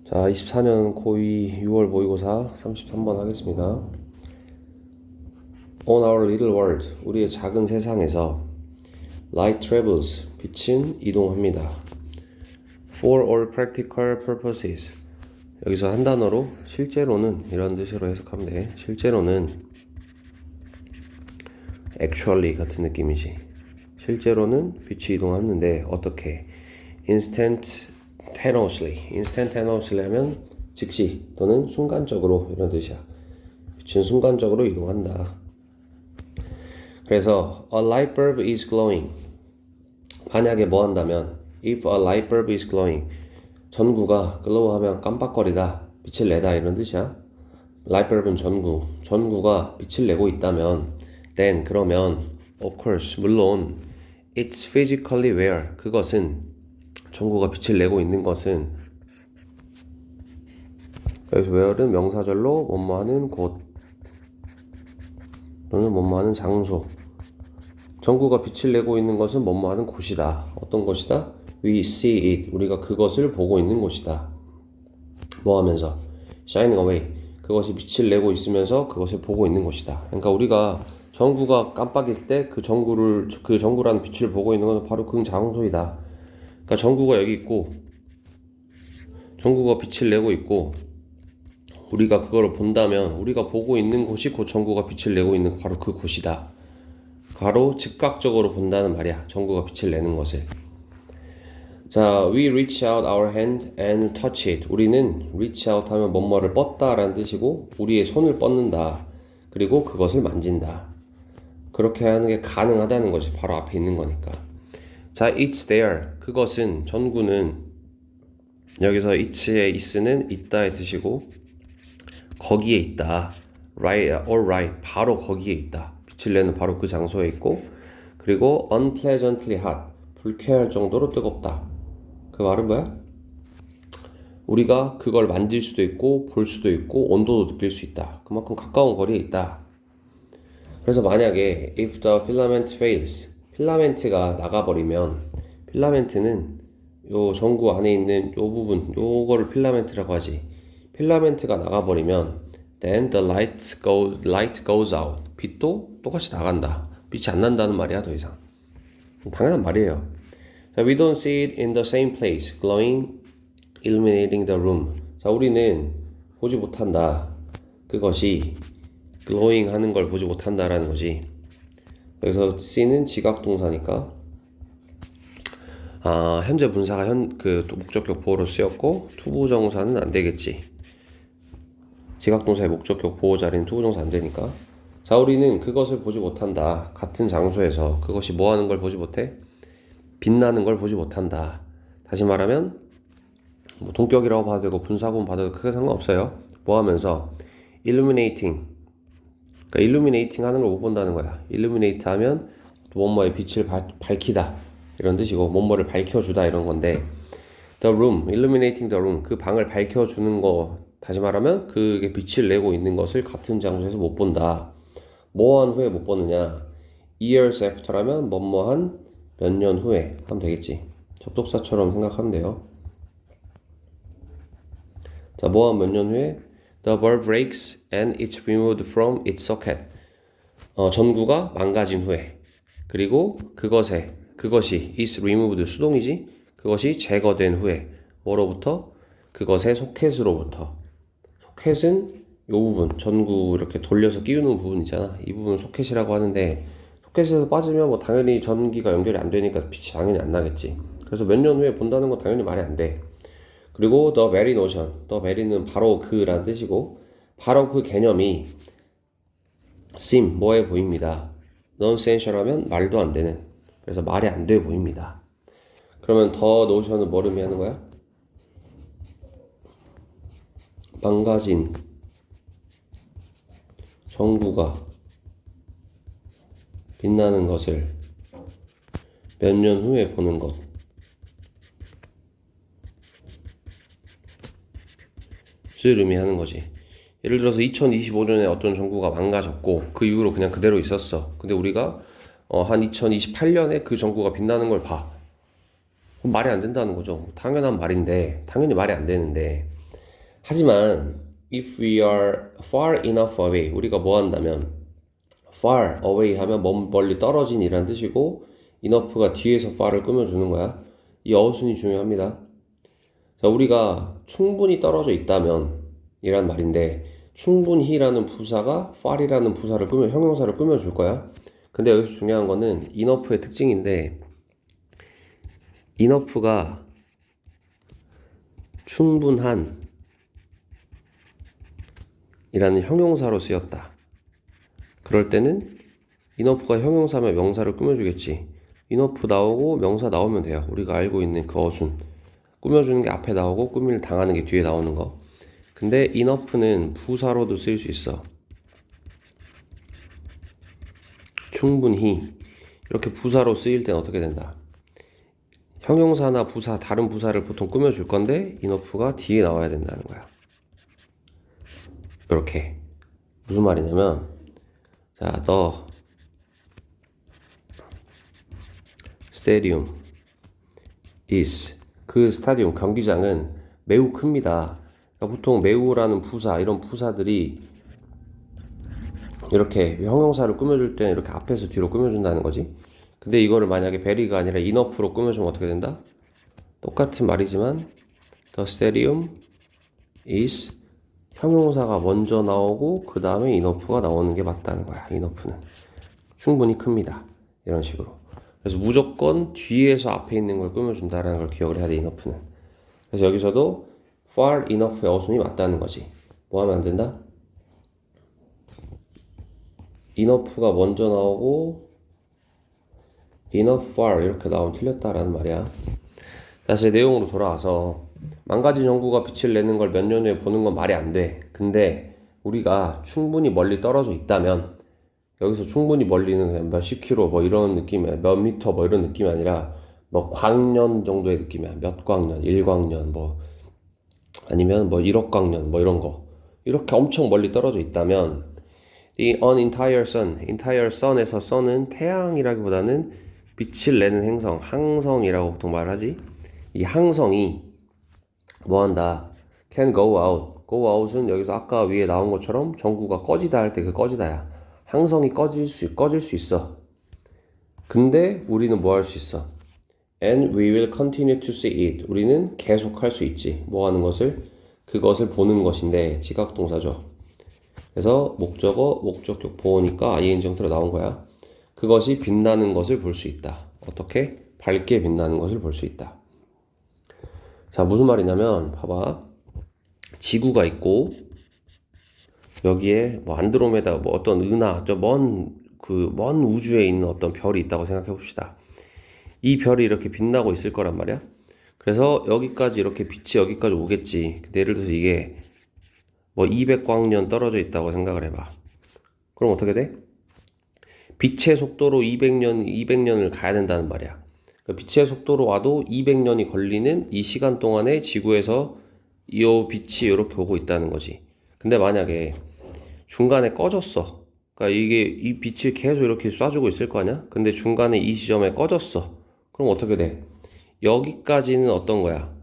자, 24년 고2 6월 모의고사 33번 하겠습니다. On our little world, 우리의 작은 세상에서 light travels, 빛은 이동합니다. For all practical purposes, 여기서 한 단어로 실제로는 이런 뜻으로 해석하면 돼. 실제로는 actually 같은 느낌이지. 실제로는 빛이 이동하는데 어떻게? instantaneously 하면 즉시 또는 순간적으로 이런 뜻이야. 빛은 순간적으로 이동한다. 그래서 a light bulb is glowing. 만약에 뭐 한다면 if a light bulb is glowing, 전구가 glow하면 깜빡거리다, 빛을 내다 이런 뜻이야. light bulb은 전구가 빛을 내고 있다면 then 그러면 of course 물론 it's physically where, 그것은 전구가 빛을 내고 있는 것은, 여기서 where는 명사절로 뭐뭐하는 곳 또는 뭐뭐하는 장소, 전구가 빛을 내고 있는 것은 뭐뭐하는 곳이다. 어떤 곳이다? We see it, 우리가 그것을 보고 있는 곳이다. 뭐 하면서? shining away, 그것이 빛을 내고 있으면서 그것을 보고 있는 곳이다. 그러니까 우리가 전구가 깜빡일 때 그 전구라는 빛을 보고 있는 것은 바로 그 장소이다. 그러니까 전구가 여기 있고 전구가 빛을 내고 있고 우리가 그걸 본다면 우리가 보고 있는 곳이 그 전구가 빛을 내고 있는 바로 그 곳이다. 바로 즉각적으로 본다는 말이야. 전구가 빛을 내는 것을. 자, we reach out our hand and touch it. 우리는 reach out 하면 뭐뭐를 뻗다 라는 뜻이고 우리의 손을 뻗는다. 그리고 그것을 만진다. 그렇게 하는 게 가능하다는 것이 바로 앞에 있는 거니까. 자, it's there. 그것은, 전구는, 여기서 it의 is는 있다의 뜻이고 거기에 있다. right, or right, 바로 거기에 있다. 빛을 내는 바로 그 장소에 있고, 그리고 unpleasantly hot, 불쾌할 정도로 뜨겁다. 그 말은 뭐야? 우리가 그걸 만질 수도 있고 볼 수도 있고 온도도 느낄 수 있다. 그만큼 가까운 거리에 있다. 그래서 만약에 if the filament fails, 필라멘트가 나가버리면, 필라멘트는 요 전구 안에 있는 요 부분, 요거를 필라멘트라고 하지. 필라멘트가 나가버리면 then the light goes out, 빛도 똑같이 나간다. 빛이 안 난다는 말이야. 더 이상 당연한 말이에요. 자, we don't see it in the same place, glowing, illuminating the room. 자, 우리는 보지 못한다. 그것이 glowing 하는 걸 보지 못한다라는 거지. 여기서 C는 지각동사니까 현재 분사가 목적격 보호로 쓰였고 투부정사는 안 되겠지. 지각동사의 목적격 보호 자리는 투부정사 안 되니까. 자, 우리는 그것을 보지 못한다. 같은 장소에서 그것이 뭐 하는 걸 보지 못해? 빛나는 걸 보지 못한다. 다시 말하면 뭐 동격이라고 봐도 되고 분사구문 봐도 크게 상관없어요. 뭐 하면서? illuminating, 그러니까 illuminating 하는 걸 못 본다는 거야. illuminate 하면 뭐뭐의 빛을 밝히다 이런 뜻이고 뭐뭐를 밝혀주다 이런 건데, the room, illuminating the room, 그 방을 밝혀주는 거, 다시 말하면 그게 빛을 내고 있는 것을 같은 장소에서 못 본다. 뭐한 후에 못 보느냐? years after라면 뭐뭐한 몇 년 후에 하면 되겠지. 접속사처럼 생각하면 돼요. 자, 뭐한 몇 년 후에? The bulb breaks and it's removed from its socket. 전구가 망가진 후에, 그리고 그것이 is removed, 수동이지? 그것이 제거된 후에, 뭐로부터? 그것의 소켓으로부터. 소켓은 이 부분, 전구 이렇게 돌려서 끼우는 부분 있잖아. 이 부분 소켓이라고 하는데, 소켓에서 빠지면 뭐 당연히 전기가 연결이 안 되니까 빛이 당연히 안 나겠지. 그래서 몇 년 후에 본다는 건 당연히 말이 안 돼. 그리고 the very notion, the very는 바로 그라는 뜻이고, 바로 그 개념이 seem, 뭐해 보입니다. nonsensical 하면 말도 안 되는, 그래서 말이 안 돼 보입니다. 그러면 the notion은 뭐를 의미하는 거야? 망가진 전구가 빛나는 것을 몇 년 후에 보는 것. 를 의미하는 거지. 예를 들어서 2025년에 어떤 전구가 망가졌고 그 이후로 그냥 그대로 있었어. 근데 우리가 한 2028년에 그 전구가 빛나는 걸 봐. 그럼 말이 안 된다는 거죠. 당연한 말인데, 당연히 말이 안 되는데, 하지만 if we are far enough away, 우리가 뭐 한다면 far away 하면 멀리 떨어진 이란 뜻이고 enough가 뒤에서 far을 꾸며주는 거야. 이 어순이 중요합니다. 자, 우리가 충분히 떨어져 있다면 이란 말인데 충분히라는 부사가 far이라는 부사를 형용사를 꾸며줄 거야. 근데 여기서 중요한 거는 enough의 특징인데 enough가 충분한 이라는 형용사로 쓰였다. 그럴 때는 enough가 형용사면 명사를 꾸며주겠지. enough 나오고 명사 나오면 돼요. 우리가 알고 있는 그 어순. 꾸며주는 게 앞에 나오고 꾸미를 당하는 게 뒤에 나오는 거. 근데 enough는 부사로도 쓰일 수 있어. 충분히. 이렇게 부사로 쓰일 땐 어떻게 된다? 형용사나 부사, 다른 부사를 보통 꾸며줄 건데 enough가 뒤에 나와야 된다는 거야. 이렇게. 무슨 말이냐면 자, 너 stadium is 그 스타디움 경기장은 매우 큽니다. 그러니까 보통 매우라는 부사 이런 부사들이 이렇게 형용사를 꾸며줄 때는 이렇게 앞에서 뒤로 꾸며준다는 거지. 근데 이거를 만약에 very가 아니라 enough로 꾸며주면 어떻게 된다? 똑같은 말이지만 the stadium is 형용사가 먼저 나오고 그 다음에 enough가 나오는 게 맞다는 거야. enough는 충분히 큽니다. 이런 식으로. 그래서 무조건 뒤에서 앞에 있는 걸 꾸며준다라는 걸 기억을 해야 돼. enough는. 그래서 여기서도 far enough의 어순이 맞다는 거지. 뭐 하면 안 된다? enough가 먼저 나오고 enough far 이렇게 나오면 틀렸다라는 말이야. 다시 내용으로 돌아와서 망가진 전구가 빛을 내는 걸 몇 년 후에 보는 건 말이 안 돼. 근데 우리가 충분히 멀리 떨어져 있다면 여기서 충분히 멀리는 그냥 몇십 킬로 뭐 이런 느낌이야. 몇 미터 뭐 이런 느낌이 아니라 뭐 광년 정도의 느낌이야. 몇 광년, 1광년 뭐 아니면 뭐 1억 광년 뭐 이런 거. 이렇게 엄청 멀리 떨어져 있다면 the entire sun에서 sun은 태양이라기보다는 빛을 내는 행성, 항성이라고 보통 말하지. 이 항성이 뭐 한다? can go out. go out은 여기서 아까 위에 나온 것처럼 전구가 꺼지다 할 때 그 꺼지다야. 항성이 꺼질 수 있어. 근데 우리는 뭐 할 수 있어? And we will continue to see it. 우리는 계속 할 수 있지. 뭐 하는 것을? 그것을 보는 것인데 지각동사죠. 그래서 목적어, 목적격 보호니까 ing 형태로 나온 거야. 그것이 빛나는 것을 볼 수 있다. 어떻게? 밝게 빛나는 것을 볼 수 있다. 자, 무슨 말이냐면 봐봐. 지구가 있고 여기에 뭐 안드로메다 뭐 어떤 은하 저 먼 우주에 있는 어떤 별이 있다고 생각해 봅시다. 이 별이 이렇게 빛나고 있을 거란 말이야. 그래서 여기까지 이렇게 빛이 여기까지 오겠지. 예를 들어서 이게 뭐 200광년 떨어져 있다고 생각을 해봐. 그럼 어떻게 돼? 빛의 속도로 200년을 가야 된다는 말이야. 빛의 속도로 와도 200년이 걸리는 이 시간 동안에 지구에서 이 빛이 이렇게 오고 있다는 거지. 근데 만약에 중간에 꺼졌어. 그러니까 이 빛이 계속 이렇게 쏴주고 있을 거 아니야? 근데 중간에 이 지점에 꺼졌어. 그럼 어떻게 돼? 여기까지는 어떤 거야?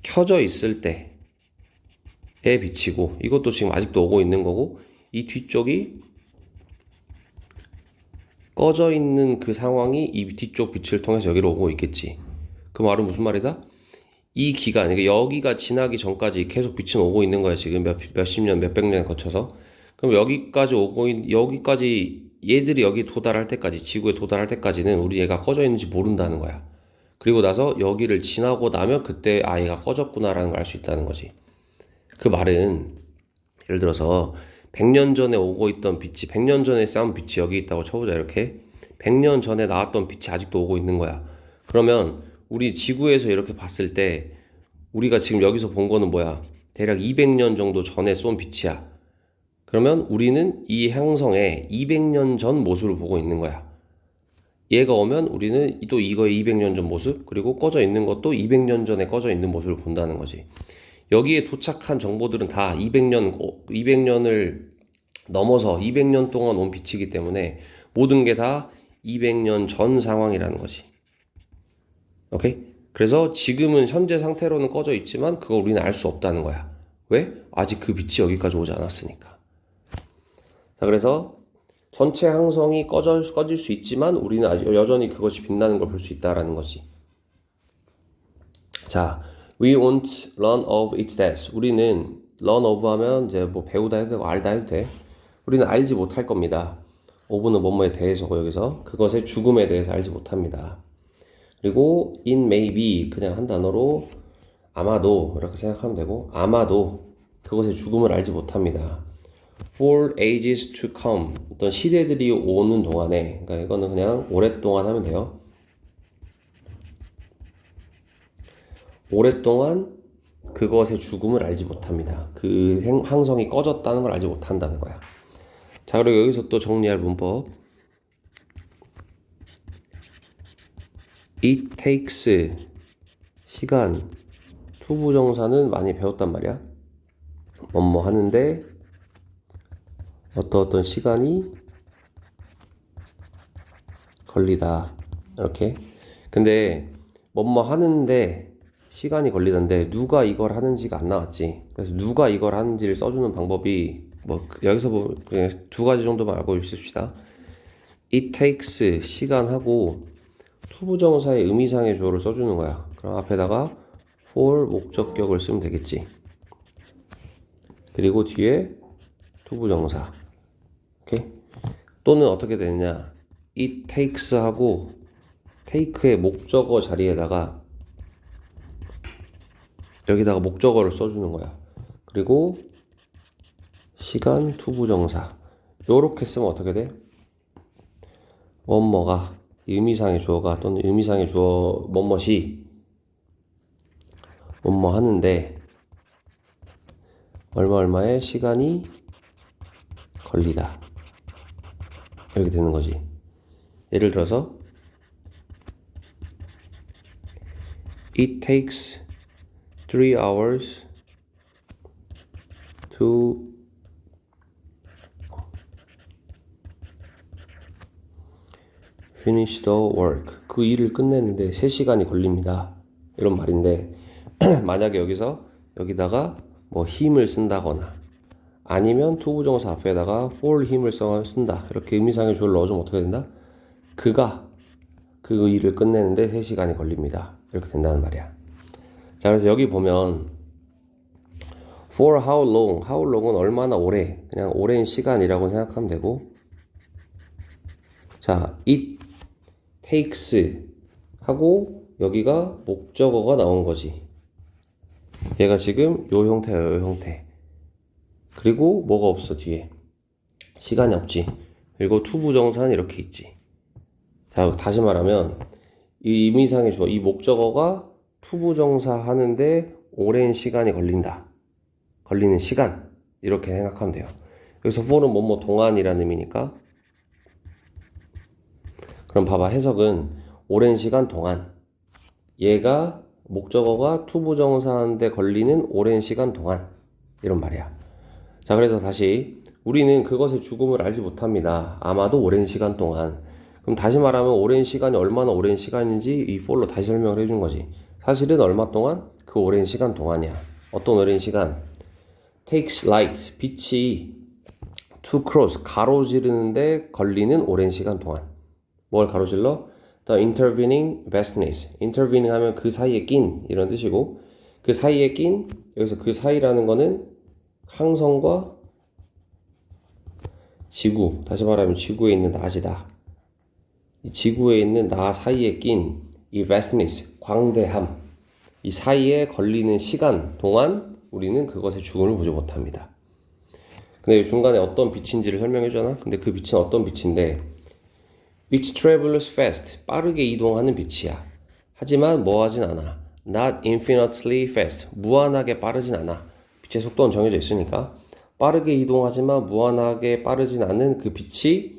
켜져 있을 때의 빛이고 이것도 지금 아직도 오고 있는 거고 이 뒤쪽이 꺼져 있는 그 상황이 이 뒤쪽 빛을 통해서 여기로 오고 있겠지. 그 말은 무슨 말이다? 이 기간, 그러니까 여기가 지나기 전까지 계속 빛은 오고 있는 거야. 지금 몇십 년, 몇백 년 거쳐서. 그럼 여기까지 여기까지 얘들이 여기 도달할 때까지, 지구에 도달할 때까지는 우리 얘가 꺼져 있는지 모른다는 거야. 그리고 나서 여기를 지나고 나면 그때 얘가 꺼졌구나라는 걸 알 수 있다는 거지. 그 말은 예를 들어서 100년 전에 오고 있던 빛이 100년 전에 쌓은 빛이 여기 있다고 쳐보자. 이렇게 100년 전에 나왔던 빛이 아직도 오고 있는 거야. 그러면 우리 지구에서 이렇게 봤을 때 우리가 지금 여기서 본 거는 뭐야? 대략 200년 정도 전에 쏜 빛이야. 그러면 우리는 이 행성의 200년 전 모습을 보고 있는 거야. 얘가 오면 우리는 또 이거의 200년 전 모습, 그리고 꺼져 있는 것도 200년 전에 꺼져 있는 모습을 본다는 거지. 여기에 도착한 정보들은 다 200년을 넘어서 200년 동안 온 빛이기 때문에 모든 게 다 200년 전 상황이라는 거지. 오케이? 그래서 지금은 현재 상태로는 꺼져 있지만 그걸 우리는 알 수 없다는 거야. 왜? 아직 그 빛이 여기까지 오지 않았으니까. 자, 그래서 전체 항성이 꺼질 수 있지만 우리는 아직 여전히 그것이 빛나는 걸 볼 수 있다라는 거지. 자, we won't learn of its death. 우리는 learn of 하면 이제 뭐 배우다 해도 되고 알다 해도 돼. 우리는 알지 못할 겁니다. of는 뭐뭐에 대해서고 여기서 그것의 죽음에 대해서 알지 못합니다. 그리고 it may be 그냥 한 단어로 아마도 이렇게 생각하면 되고 아마도 그것의 죽음을 알지 못합니다. For ages to come 어떤 시대들이 오는 동안에 그러니까 이거는 그냥 오랫동안 하면 돼요. 오랫동안 그것의 죽음을 알지 못합니다. 그 항성이 꺼졌다는 걸 알지 못한다는 거야. 자, 그리고 여기서 또 정리할 문법. It takes 시간 투부정사는 많이 배웠단 말이야. 뭐뭐 하는데 어떤 시간이 걸리다 이렇게. 근데 뭐뭐 하는데 시간이 걸리던데 누가 이걸 하는지가 안 나왔지. 그래서 누가 이걸 하는지를 써주는 방법이 뭐 여기서 뭐 그냥 두 가지 정도만 알고 있읍시다. It takes 시간하고 투부정사의 의미상의 주어를 써주는 거야. 그럼 앞에다가 for 목적격을 쓰면 되겠지. 그리고 뒤에 투부정사. 오케이? 또는 어떻게 되느냐? It takes 하고 take의 목적어 자리에다가 여기다가 목적어를 써주는 거야. 그리고 시간 투부정사. 요렇게 쓰면 어떻게 돼? 뭐뭐가 의미상의 주어가 또는 의미상의 주어 뭐뭐시 뭐뭐 하는데 얼마의 시간이 걸리다. 이렇게 되는 거지. 예를 들어서 It takes 3 hours to finish the work. 그 일을 끝내는데 3시간이 걸립니다. 이런 말인데 만약에 여기다가 뭐 힘을 쓴다거나 아니면 투부정사 앞에다가 for 힘을 쓴다. 이렇게 의미상의 주어를 넣어주면 어떻게 된다? 그가 그 일을 끝내는데 3시간이 걸립니다. 이렇게 된다는 말이야. 자, 그래서 여기 보면 for how long은 얼마나 오래, 그냥 오랜 시간이라고 생각하면 되고, 자, it takes 하고 여기가 목적어가 나온 거지. 얘가 지금 요 형태야, 요 형태. 그리고 뭐가 없어 뒤에? 시간이 없지. 그리고 투부정사는 이렇게 있지. 자, 다시 말하면 이 의미상의 주어, 이 목적어가 투부정사 하는데 오랜 시간이 걸린다. 걸리는 시간. 이렇게 생각하면 돼요. 여기서 for는 뭐뭐 동안이라는 의미니까. 그럼 봐봐. 해석은 오랜 시간 동안. 얘가 목적어가 투부정사 하는데 걸리는 오랜 시간 동안. 이런 말이야. 자, 그래서 다시 우리는 그것의 죽음을 알지 못합니다. 아마도 오랜 시간 동안. 그럼 다시 말하면 오랜 시간이 얼마나 오랜 시간인지 이 for로 다시 설명을 해준 거지. 사실은 얼마 동안? 그 오랜 시간 동안이야. 어떤 오랜 시간? takes light, 빛이 to cross, 가로지르는데 걸리는 오랜 시간 동안. 뭘 가로질러? The intervening vastness. intervening 하면 그 사이에 낀 이런 뜻이고 그 사이에 낀 여기서 그 사이라는 거는 항성과 지구, 다시 말하면 지구에 있는 낮이다. 이 지구에 있는 나 사이에 낀 이 vastness, 광대함, 이 사이에 걸리는 시간 동안 우리는 그것의 죽음을 보지 못합니다. 근데 중간에 어떤 빛인지를 설명해 주잖아. 근데 그 빛은 어떤 빛인데 which travels fast, 빠르게 이동하는 빛이야. 하지만 뭐 하진 않아. not infinitely fast, 무한하게 빠르진 않아. 빛의 속도는 정해져 있으니까 빠르게 이동하지만 무한하게 빠르진 않은 그 빛이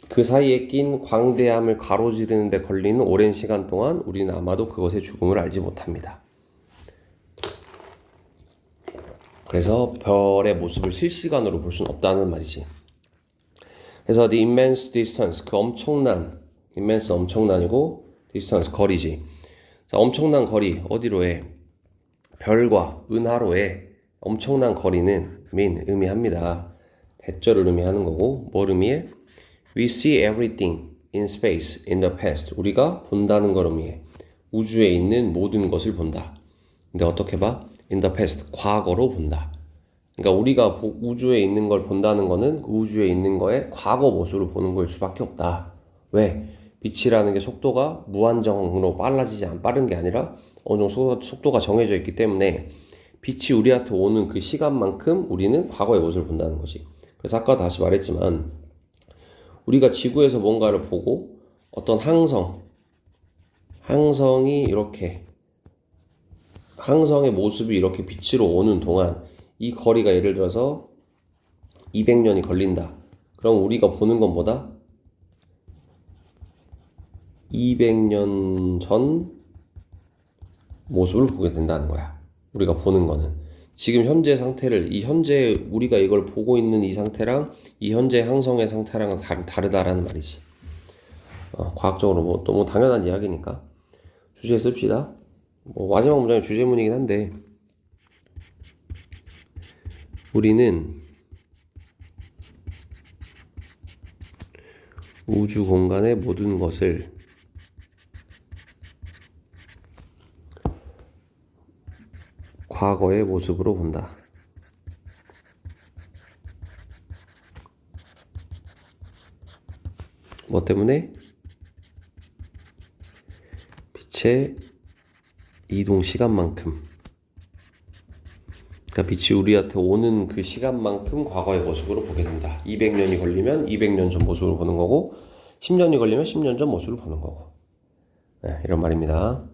그 사이에 낀 광대함을 가로지르는 데 걸리는 오랜 시간 동안 우리는 아마도 그것의 죽음을 알지 못합니다. 그래서 별의 모습을 실시간으로 볼 수는 없다는 말이지. 그래서 the immense distance, 그 엄청난, immense 엄청난이고 distance 거리지. 자, 엄청난 거리 어디로 해? 별과 은하로의 엄청난 거리는 의미합니다. 대절을 의미하는 거고 뭘 의미해? We see everything in space in the past. 우리가 본다는 걸 의미해. 우주에 있는 모든 것을 본다. 근데 어떻게 봐? In the past. 과거로 본다. 그러니까 우리가 우주에 있는 걸 본다는 거는 그 우주에 있는 거의 과거 모습을 보는 걸 수밖에 없다. 왜? 빛이라는 게 속도가 무한정으로 빠른 게 아니라 어느 정도 속도가 정해져 있기 때문에 빛이 우리한테 오는 그 시간만큼 우리는 과거의 모습을 본다는 거지. 그래서 아까 다시 말했지만 우리가 지구에서 뭔가를 보고 어떤 항성이 이렇게 항성의 모습이 이렇게 빛으로 오는 동안 이 거리가 예를 들어서 200년이 걸린다. 그럼 우리가 보는 건 뭐다? 200년 전 모습을 보게 된다는 거야. 우리가 보는 거는 지금 현재 상태를 현재 우리가 이걸 보고 있는 이 상태랑 이 현재 항성의 상태랑은 다르다라는 말이지. 과학적으로 뭐 너무 당연한 이야기니까 주제 씁시다. 마지막 문장이 주제문이긴 한데 우리는 우주 공간의 모든 것을 과거의 모습으로 본다. 뭐 때문에? 빛의 이동 시간만큼. 그러니까 빛이 우리한테 오는 그 시간만큼 과거의 모습으로 보게 된다. 200년이 걸리면 200년 전 모습을 보는 거고 10년이 걸리면 10년 전 모습을 보는 거고. 네, 이런 말입니다.